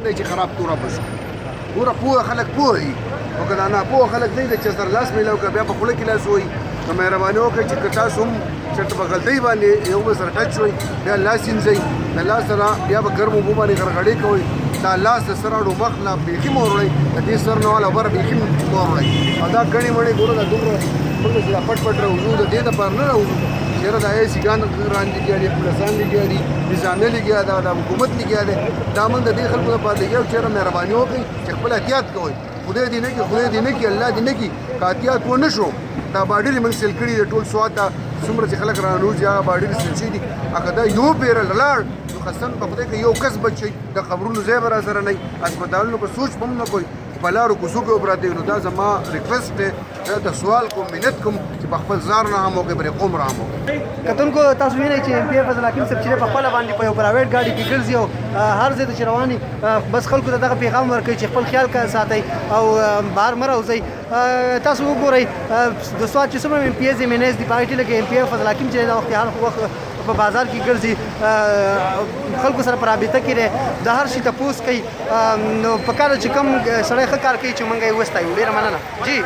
دی چې خراب توره بشو ګوره پوه خلک پوه دي او که دا ناپوه خلک دی چې سر لاس میلاو که بیا په خوله کې لاس وایي نو مهرباني وکړئ چې که تاسو هم چېرته په غلطۍ باندې یو بل سره ټچ شوئ بیا لاس وینځئ د لاس سره بیا به ګرمو اوبو باندې غرغړې کوئ دا لاس د سره اړو مخ لا بیخي مه وروړئ د دې سر نه والا بره بیخي مه وروړئ او دا ګڼې مڼې ګوره دا دومره موږ چې دا پټ پټ راوځو د دې دپاره نه راوځو چېرې دا یې سیګان ران لګیا دي پولیسان لګیا دي نظامي لګیا ده د حکومت لګیا دی دا موږ د دې خلکو لپاره لګیا یو چېرې مهرباني وکړئ چې خپل احتیاط کوئ خدای دې نه کړي خدای دې نه کړي الله دې نه کړي که احتیاط ونه شو دا باډرې موږ سیل کړي د ټول سواد ته څومره چې خلک رانوځي هغه باډرې سیل شوي دي که دا یو پیره لاړ نو قسم په خدای که یو کس بچ شي د قبرونو ځای به راسره نه وي هسپتالونو په سوچ به هم نه کوئ په لارو کوڅو کې وپراته وي نو دا زما ریکویسټ دی دا د سوال کوم منت کوم چې په خپل ځان نه هم وکړئ پرې قوم را هم وکړئ کتونکو تاسو وینئ چې ایم پی فضل حکیم صاحب چې په خپله باندې په یو پرایویټ ګاډي کې ګرځي او هر ځای ته چې رواني بس خلکو ته دغه پیغام ورکوي چې خپل خیال ساتئ او بهر مه راوځئ تاسو وګورئ د سوات چې څومره ایم پي ایز ایم این ایز دي په هغې ټوله کې ایم پي فضل حکیم چې دا وخت هر وخت په بازار کې ګرځي خلکو سره په رابطه کې دی د هر شي تپوس کوي نو پکار چې کوم سړی ښه کار کوي چې موږ یې وستایو ډېره مننه جی